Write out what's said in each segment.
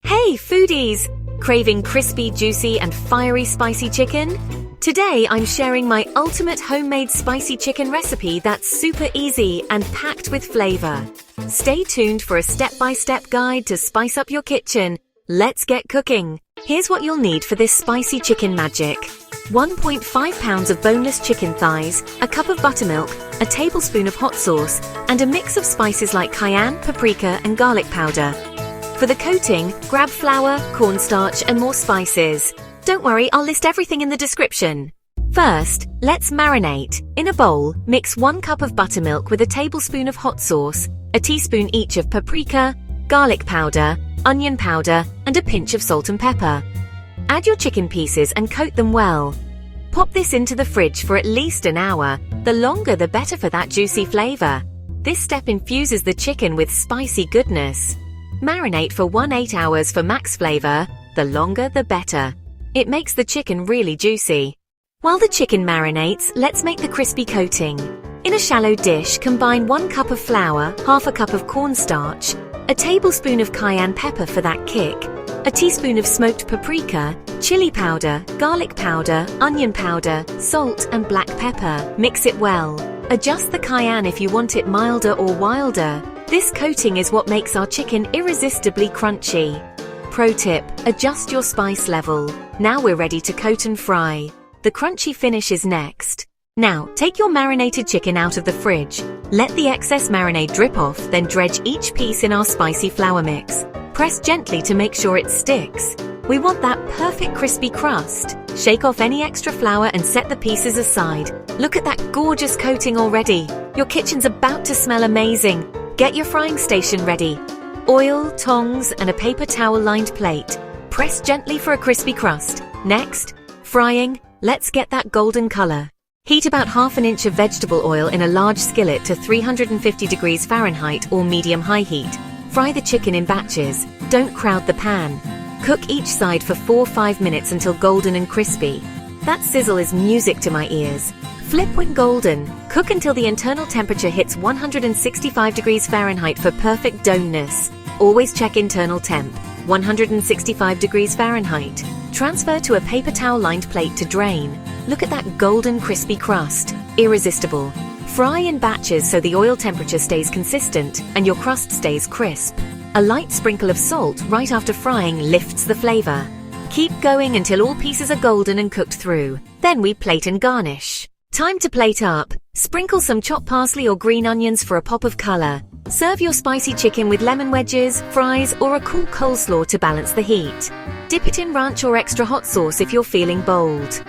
Hey foodies! Craving crispy, juicy and fiery spicy chicken? Today I'm sharing my ultimate homemade spicy chicken recipe that's super easy and packed with flavor. Stay tuned for a step-by-step guide to spice up your kitchen. Let's get cooking! Here's what you'll need for this spicy chicken magic. 1.5 pounds of boneless chicken thighs, a cup of buttermilk, a tablespoon of hot sauce, and a mix of spices like cayenne, paprika and garlic powder. For the coating, grab flour, cornstarch and more spices. Don't worry, I'll list everything in the description. First, let's marinate. In a bowl, mix 1 cup of buttermilk with a tablespoon of hot sauce, a teaspoon each of paprika, garlic powder, onion powder, and a pinch of salt and pepper. Add your chicken pieces and coat them well. Pop this into the fridge for at least an hour. The longer the better for that juicy flavor. This step infuses the chicken with spicy goodness. Marinate for 8 hours for max flavor. The longer the better. It makes the chicken really juicy. While the chicken marinates, let's make the crispy coating. In a shallow dish, combine 1 cup of flour, half a cup of cornstarch, a tablespoon of cayenne pepper for that kick, a teaspoon of smoked paprika, chili powder, garlic powder, onion powder, salt and black pepper. Mix it well. Adjust the cayenne if you want it milder or wilder. This coating is what makes our chicken irresistibly crunchy. Pro tip, adjust your spice level. Now we're ready to coat and fry. The crunchy finish is next. Now, take your marinated chicken out of the fridge. Let the excess marinade drip off, then dredge each piece in our spicy flour mix. Press gently to make sure it sticks. We want that perfect crispy crust. Shake off any extra flour and set the pieces aside. Look at that gorgeous coating already. Your kitchen's about to smell amazing. Get your frying station ready. Oil, tongs, and a paper towel-lined plate. Press gently for a crispy crust. Next, frying. Let's get that golden color. Heat about ½ inch of vegetable oil in a large skillet to 350 degrees Fahrenheit or medium-high heat. Fry the chicken in batches. Don't crowd the pan. Cook each side for 4-5 minutes until golden and crispy. That sizzle is music to my ears. Flip when golden. Cook until the internal temperature hits 165 degrees Fahrenheit for perfect doneness. Always check internal temp. 165 degrees Fahrenheit. Transfer to a paper towel-lined plate to drain. Look at that golden crispy crust. Irresistible. Fry in batches so the oil temperature stays consistent and your crust stays crisp. A light sprinkle of salt right after frying lifts the flavor. Keep going until all pieces are golden and cooked through. Then we plate and garnish. Time to plate up. Sprinkle some chopped parsley or green onions for a pop of color. Serve your spicy chicken with lemon wedges, fries, or a cool coleslaw to balance the heat. Dip it in ranch or extra hot sauce if you're feeling bold.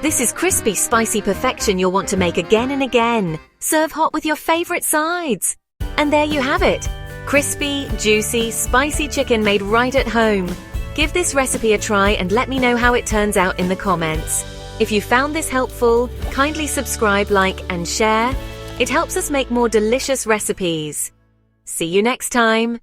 This is crispy, spicy perfection you'll want to make again and again. Serve hot with your favorite sides. And there you have it. Crispy, juicy, spicy chicken made right at home. Give this recipe a try and let me know how it turns out in the comments. If you found this helpful, kindly subscribe, like, and share. It helps us make more delicious recipes. See you next time.